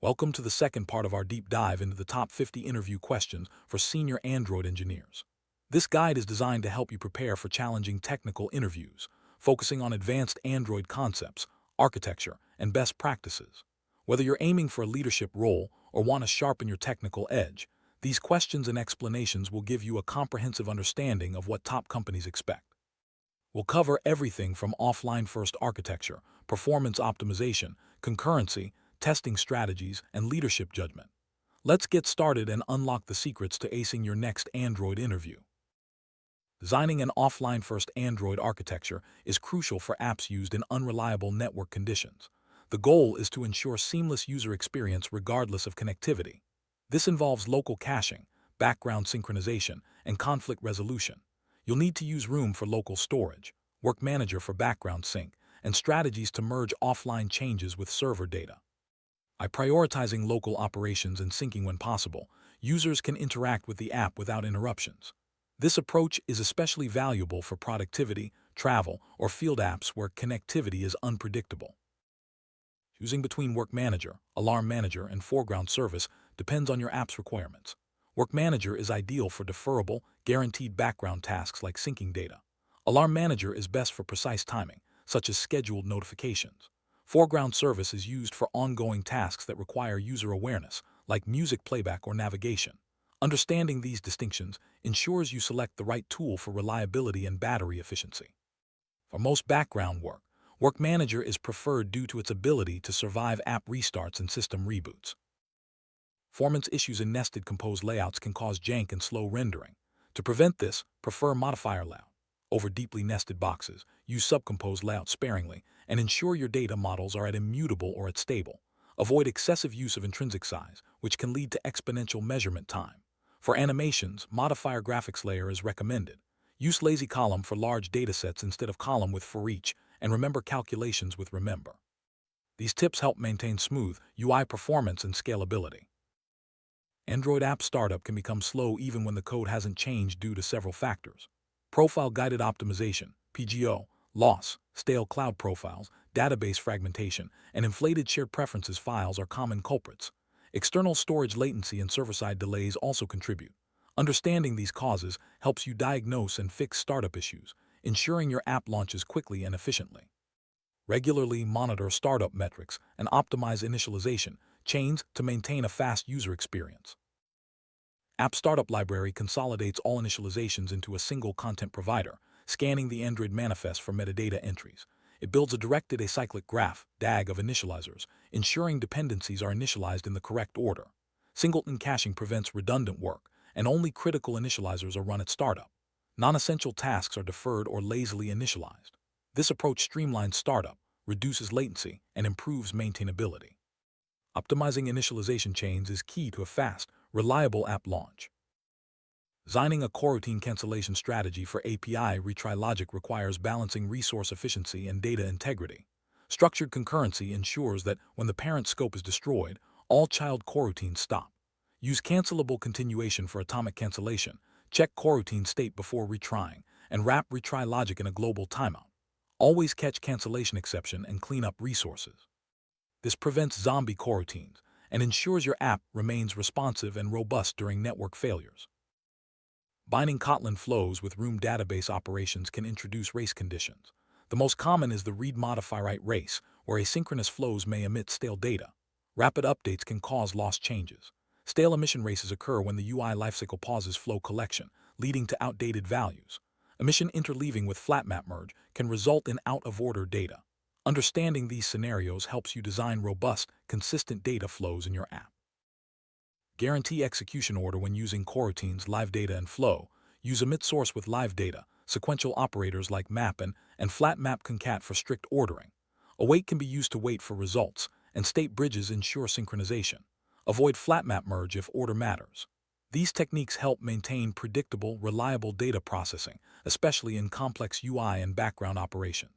Welcome to the second part of our deep dive into the top 50 interview questions for senior Android engineers. This guide is designed to help you prepare for challenging technical interviews, focusing on advanced Android concepts, architecture, and best practices. Whether you're aiming for a leadership role or want to sharpen your technical edge, these questions and explanations will give you a comprehensive understanding of what top companies expect. We'll cover everything from offline-first architecture, performance optimization, concurrency, testing strategies, and leadership judgment. Let's get started and unlock the secrets to acing your next Android interview. Designing an offline-first Android architecture is crucial for apps used in unreliable network conditions. The goal is to ensure seamless user experience regardless of connectivity. This involves local caching, background synchronization, and conflict resolution. You'll need to use Room for local storage, WorkManager for background sync, and strategies to merge offline changes with server data. By prioritizing local operations and syncing when possible, users can interact with the app without interruptions. This approach is especially valuable for productivity, travel, or field apps where connectivity is unpredictable. Choosing between WorkManager, AlarmManager, and Foreground Service depends on your app's requirements. WorkManager is ideal for deferrable, guaranteed background tasks like syncing data. AlarmManager is best for precise timing, such as scheduled notifications. Foreground Service is used for ongoing tasks that require user awareness, like music playback or navigation. Understanding these distinctions ensures you select the right tool for reliability and battery efficiency. For most background work, WorkManager is preferred due to its ability to survive app restarts and system reboots. Performance issues in nested compose layouts can cause jank and slow rendering. To prevent this, prefer Modifier.layout over deeply nested boxes, use SubcomposeLayout sparingly, and ensure your data models are at immutable or at stable. Avoid excessive use of IntrinsicSize, which can lead to exponential measurement time. For animations, Modifier.graphicsLayer is recommended. Use LazyColumn for large datasets instead of column with forEach, and remember calculations with remember. These tips help maintain smooth UI performance and scalability. Android app startup can become slow even when the code hasn't changed due to several factors. Profile-guided optimization, PGO, loss, stale cloud profiles, database fragmentation, and inflated SharedPreferences files are common culprits. External storage latency and server-side delays also contribute. Understanding these causes helps you diagnose and fix startup issues, ensuring your app launches quickly and efficiently. Regularly monitor startup metrics and optimize initialization chains to maintain a fast user experience. App Startup Library consolidates all initializations into a single content provider, scanning the Android manifest for metadata entries. It builds a Directed Acyclic Graph (DAG) of initializers, ensuring dependencies are initialized in the correct order. Singleton caching prevents redundant work, and only critical initializers are run at startup. Non-essential tasks are deferred or lazily initialized. This approach streamlines startup, reduces latency, and improves maintainability. Optimizing initialization chains is key to a fast, reliable app launch. Designing a coroutine cancellation strategy for API retry logic requires balancing resource efficiency and data integrity. Structured concurrency ensures that when the parent scope is destroyed, all child coroutines stop. Use cancelable continuation for atomic cancellation, check coroutine state before retrying, and wrap retry logic in a global timeout. Always catch cancellation exception and clean up resources. This prevents zombie coroutines and ensures your app remains responsive and robust during network failures. Binding Kotlin Flows with Room database operations can introduce race conditions. The most common is the read-modify-write race, where asynchronous flows may emit stale data. Rapid updates can cause lost changes. Stale emission races occur when the UI lifecycle pauses flow collection, leading to outdated values. Emission interleaving with flat map merge can result in out-of-order data. Understanding these scenarios helps you design robust, consistent data flows in your app. Guarantee execution order when using coroutines, live data, and flow. Use emit source with live data, sequential operators like map and flat map concat for strict ordering. Await can be used to wait for results, and state bridges ensure synchronization. Avoid flat map merge if order matters. These techniques help maintain predictable, reliable data processing, especially in complex UI and background operations.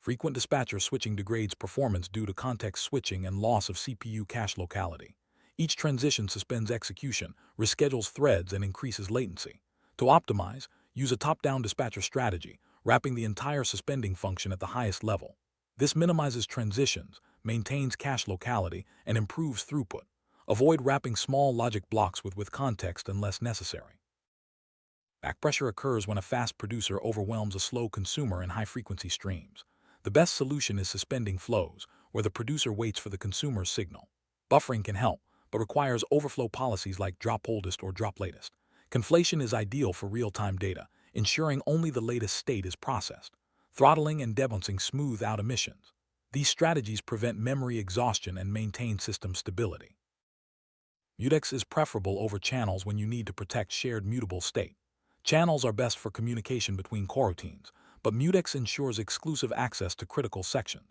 Frequent dispatcher switching degrades performance due to context switching and loss of CPU cache locality. Each transition suspends execution, reschedules threads, and increases latency. To optimize, use a top-down dispatcher strategy, wrapping the entire suspending function at the highest level. This minimizes transitions, maintains cache locality, and improves throughput. Avoid wrapping small logic blocks with context unless necessary. Backpressure occurs when a fast producer overwhelms a slow consumer in high-frequency streams. The best solution is suspending flows, where the producer waits for the consumer's signal. Buffering can help, but requires overflow policies like drop oldest or drop latest. Conflation is ideal for real-time data, ensuring only the latest state is processed. Throttling and debouncing smooth out emissions. These strategies prevent memory exhaustion and maintain system stability. Mutex is preferable over channels when you need to protect shared mutable state. Channels are best for communication between coroutines, but mutex ensures exclusive access to critical sections.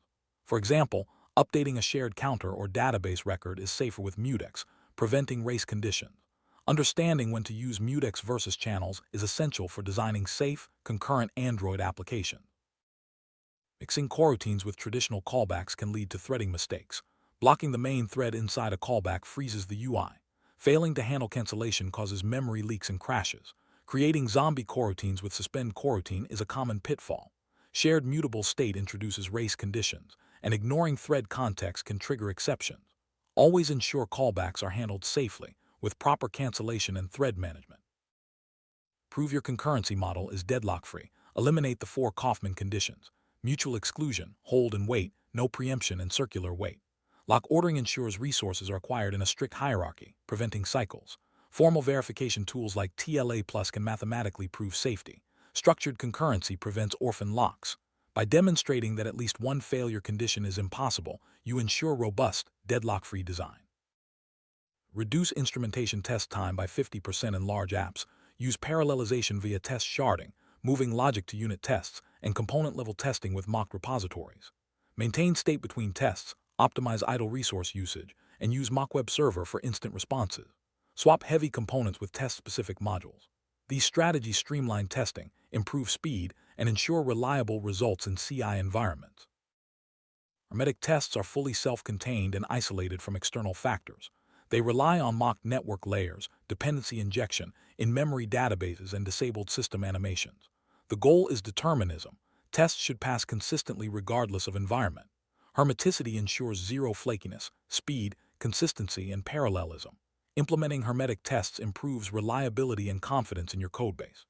For example, updating a shared counter or database record is safer with mutex, preventing race conditions. Understanding when to use mutex versus channels is essential for designing safe, concurrent Android applications. Mixing coroutines with traditional callbacks can lead to threading mistakes. Blocking the main thread inside a callback freezes the UI. Failing to handle cancellation causes memory leaks and crashes. Creating zombie coroutines with suspend coroutine is a common pitfall. Shared mutable state introduces race conditions, and ignoring thread context can trigger exceptions. Always ensure callbacks are handled safely, with proper cancellation and thread management. Prove your concurrency model is deadlock-free. Eliminate the four Kaufman conditions: mutual exclusion, hold and wait, no preemption, and circular wait. Lock ordering ensures resources are acquired in a strict hierarchy, preventing cycles. Formal verification tools like TLA+ can mathematically prove safety. Structured concurrency prevents orphan locks. By demonstrating that at least one failure condition is impossible, you ensure robust, deadlock-free design. Reduce instrumentation test time by 50% in large apps. Use parallelization via test sharding, moving logic to unit tests, and component-level testing with mock repositories. Maintain state between tests, optimize idle resource usage, and use mock web server for instant responses. Swap heavy components with test-specific modules. These strategies streamline testing, improve speed, and ensure reliable results in CI environments. Hermetic tests are fully self-contained and isolated from external factors. They rely on mocked network layers, dependency injection, in-memory databases, and disabled system animations. The goal is determinism. Tests should pass consistently regardless of environment. Hermeticity ensures zero flakiness, speed, consistency, and parallelism. Implementing hermetic tests improves reliability and confidence in your codebase.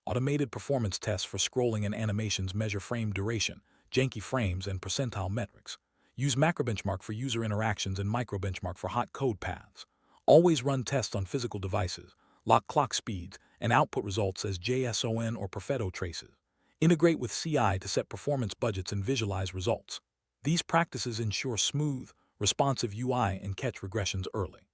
Automated performance tests for scrolling and animations measure frame duration, janky frames, and percentile metrics. Use macrobenchmark for user interactions and microbenchmark for hot code paths. Always run tests on physical devices. Lock clock speeds and output results as JSON or Perfetto traces. Integrate with CI to set performance budgets and visualize results. These practices ensure smooth, responsive UI and catch regressions early.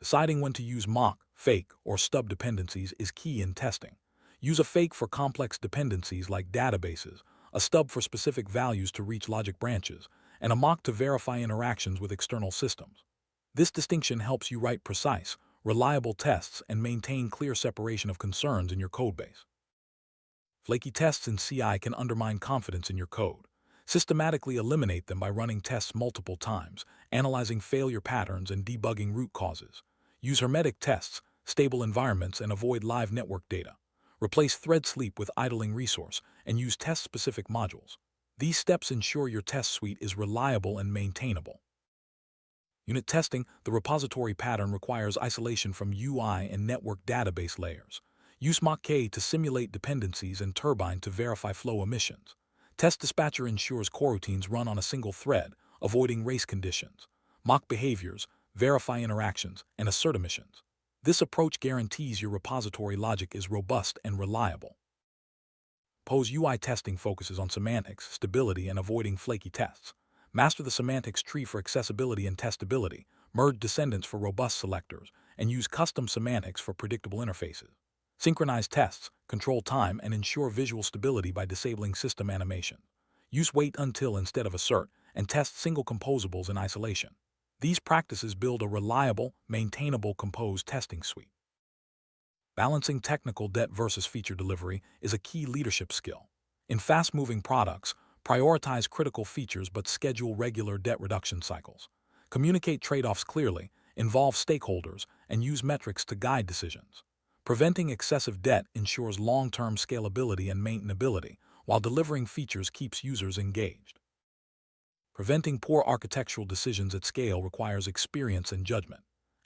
Deciding when to use mock, fake, or stub dependencies is key in testing. Use a fake for complex dependencies like databases, a stub for specific values to reach logic branches, and a mock to verify interactions with external systems. This distinction helps you write precise, reliable tests and maintain clear separation of concerns in your codebase. Flaky tests in CI can undermine confidence in your code. Systematically eliminate them by running tests multiple times, analyzing failure patterns, and debugging root causes. Use hermetic tests, stable environments, and avoid live network data. Replace thread sleep with idling resource, and use test-specific modules. These steps ensure your test suite is reliable and maintainable. Unit testing, the repository pattern requires isolation from UI and network database layers. Use mock-K to simulate dependencies and turbine to verify flow emissions. Test dispatcher ensures coroutines run on a single thread, avoiding race conditions. Mock behaviors, verify interactions, and assert emissions. This approach guarantees your repository logic is robust and reliable. Pose UI testing focuses on semantics, stability, and avoiding flaky tests. Master the semantics tree for accessibility and testability, merge descendants for robust selectors, and use custom semantics for predictable interfaces. Synchronize tests, control time, and ensure visual stability by disabling system animation. Use wait until instead of assert, and test single composables in isolation. These practices build a reliable, maintainable composed testing suite. Balancing technical debt versus feature delivery is a key leadership skill. In fast-moving products, prioritize critical features but schedule regular debt reduction cycles. Communicate trade-offs clearly, involve stakeholders, and use metrics to guide decisions. Preventing excessive debt ensures long-term scalability and maintainability, while delivering features keeps users engaged. Preventing poor architectural decisions at scale requires experience and judgment.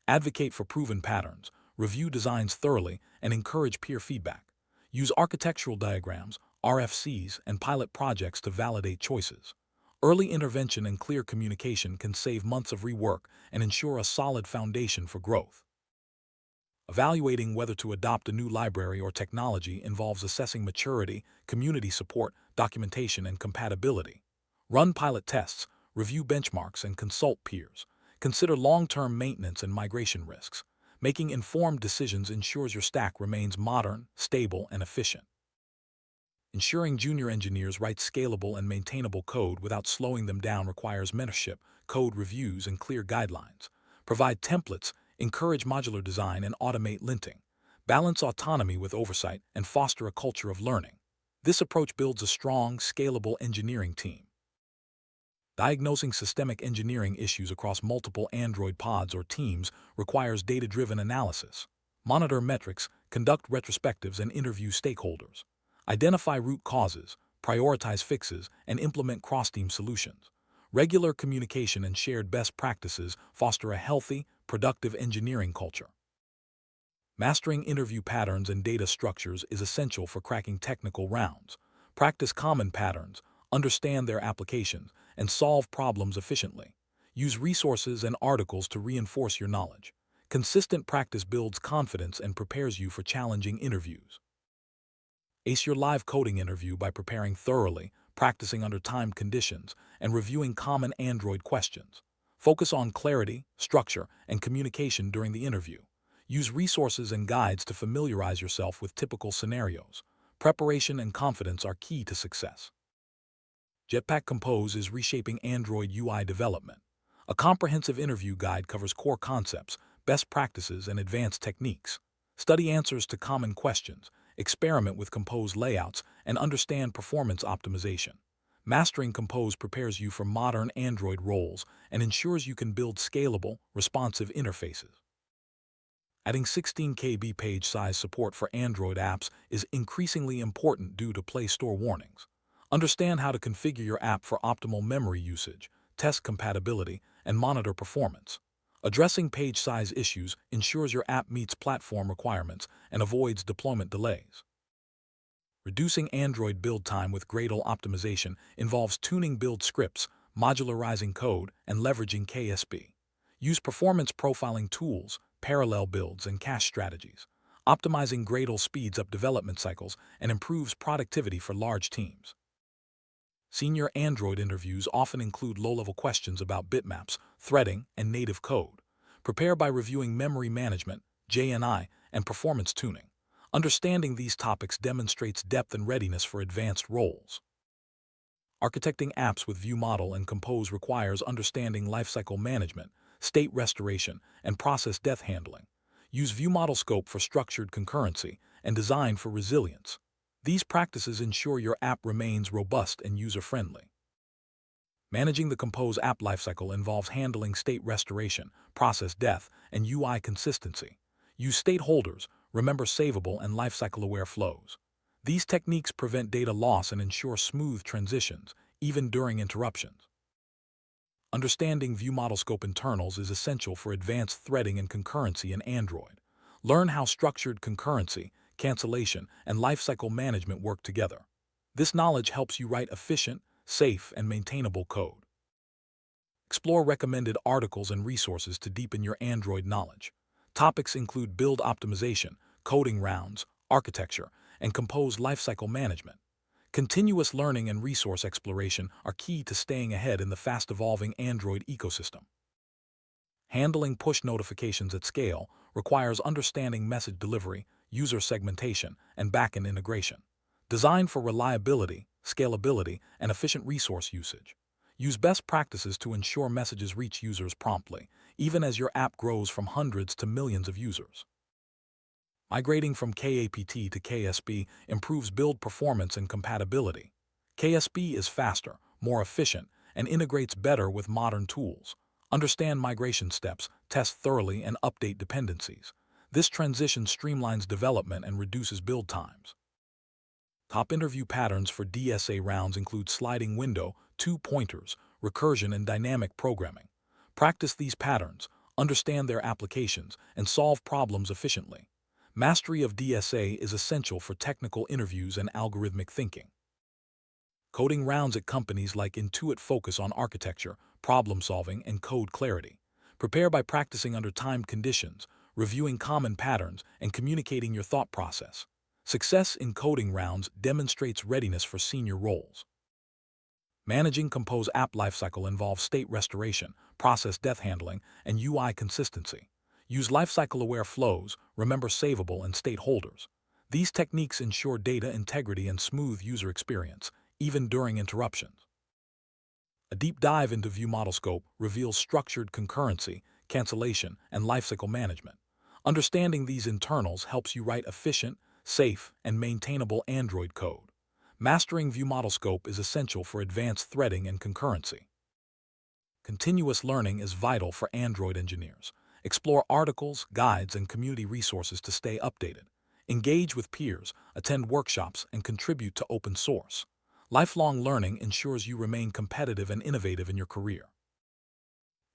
Advocate for proven patterns, review designs thoroughly, and encourage peer feedback. Use architectural diagrams, RFCs, and pilot projects to validate choices. Early intervention and clear communication can save months of rework and ensure a solid foundation for growth. Evaluating whether to adopt a new library or technology involves assessing maturity, community support, documentation, and compatibility. Run pilot tests, review benchmarks, and consult peers. Consider long-term maintenance and migration risks. Making informed decisions ensures your stack remains modern, stable, and efficient. Ensuring junior engineers write scalable and maintainable code without slowing them down requires mentorship, code reviews, and clear guidelines. Provide templates, encourage modular design, and automate linting. Balance autonomy with oversight and foster a culture of learning. This approach builds a strong, scalable engineering team. Diagnosing systemic engineering issues across multiple Android pods or teams requires data-driven analysis. Monitor metrics, conduct retrospectives, and interview stakeholders. Identify root causes, prioritize fixes, and implement cross-team solutions. Regular communication and shared best practices foster a healthy, productive engineering culture. Mastering interview patterns and data structures is essential for cracking technical rounds. Practice common patterns, understand their applications, and solve problems efficiently. Use resources and articles to reinforce your knowledge. Consistent practice builds confidence and prepares you for challenging interviews. Ace your live coding interview by preparing thoroughly, practicing under timed conditions, and reviewing common Android questions. Focus on clarity, structure, and communication during the interview. Use resources and guides to familiarize yourself with typical scenarios. Preparation and confidence are key to success. Jetpack Compose is reshaping Android UI development. A comprehensive interview guide covers core concepts, best practices, and advanced techniques. Study answers to common questions, experiment with Compose layouts, and understand performance optimization. Mastering Compose prepares you for modern Android roles and ensures you can build scalable, responsive interfaces. Adding 16 KB page size support for Android apps is increasingly important due to Play Store warnings. Understand how to configure your app for optimal memory usage, test compatibility, and monitor performance. Addressing page size issues ensures your app meets platform requirements and avoids deployment delays. Reducing Android build time with Gradle optimization involves tuning build scripts, modularizing code, and leveraging KSP. Use performance profiling tools, parallel builds, and cache strategies. Optimizing Gradle speeds up development cycles and improves productivity for large teams. Senior Android interviews often include low-level questions about bitmaps, threading, and native code. Prepare by reviewing memory management, JNI, and performance tuning. Understanding these topics demonstrates depth and readiness for advanced roles. Architecting apps with ViewModel and Compose requires understanding lifecycle management, state restoration, and process death handling. Use ViewModel scope for structured concurrency and design for resilience. These practices ensure your app remains robust and user-friendly. Managing the Compose app lifecycle involves handling state restoration, process death, and UI consistency. Use state holders, remember savable, and lifecycle-aware flows. These techniques prevent data loss and ensure smooth transitions, even during interruptions. Understanding ViewModel scope internals is essential for advanced threading and concurrency in Android. Learn how structured concurrency, cancellation, and lifecycle management work together. This knowledge helps you write efficient, safe, and maintainable code. Explore recommended articles and resources to deepen your Android knowledge. Topics include build optimization, coding rounds, architecture, and Compose lifecycle management. Continuous learning and resource exploration are key to staying ahead in the fast-evolving Android ecosystem. Handling push notifications at scale requires understanding message delivery, user segmentation, and backend integration. Designed for reliability, scalability, and efficient resource usage. Use best practices to ensure messages reach users promptly, even as your app grows from hundreds to millions of users. Migrating from KAPT to KSP improves build performance and compatibility. KSP is faster, more efficient, and integrates better with modern tools. Understand migration steps, test thoroughly, and update dependencies. This transition streamlines development and reduces build times. Top interview patterns for DSA rounds include sliding window, 2 pointers, recursion, and dynamic programming. Practice these patterns, understand their applications, and solve problems efficiently. Mastery of DSA is essential for technical interviews and algorithmic thinking. Coding rounds at companies like Intuit focus on architecture, problem-solving, and code clarity. Prepare by practicing under timed conditions, reviewing common patterns, and communicating your thought process. Success in coding rounds demonstrates readiness for senior roles. Managing Compose app lifecycle involves state restoration, process death handling, and UI consistency. Use lifecycle-aware flows, remember savable and state holders. These techniques ensure data integrity and smooth user experience, even during interruptions. A deep dive into ViewModelScope reveals structured concurrency, cancellation, and lifecycle management. Understanding these internals helps you write efficient, safe, and maintainable Android code. Mastering ViewModelScope is essential for advanced threading and concurrency. Continuous learning is vital for Android engineers. Explore articles, guides, and community resources to stay updated. Engage with peers, attend workshops, and contribute to open source. Lifelong learning ensures you remain competitive and innovative in your career.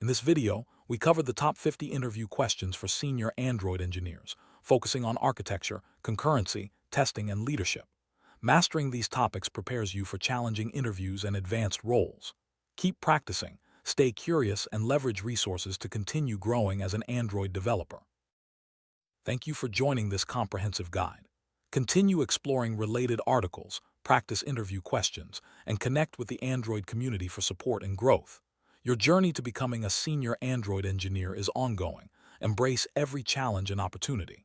In this video, we covered the top 50 interview questions for senior Android engineers, focusing on architecture, concurrency, testing, and leadership. Mastering these topics prepares you for challenging interviews and advanced roles. Keep practicing, stay curious, and leverage resources to continue growing as an Android developer. Thank you for joining this comprehensive guide. Continue exploring related articles, practice interview questions, and connect with the Android community for support and growth. Your journey to becoming a senior Android engineer is ongoing. Embrace every challenge and opportunity.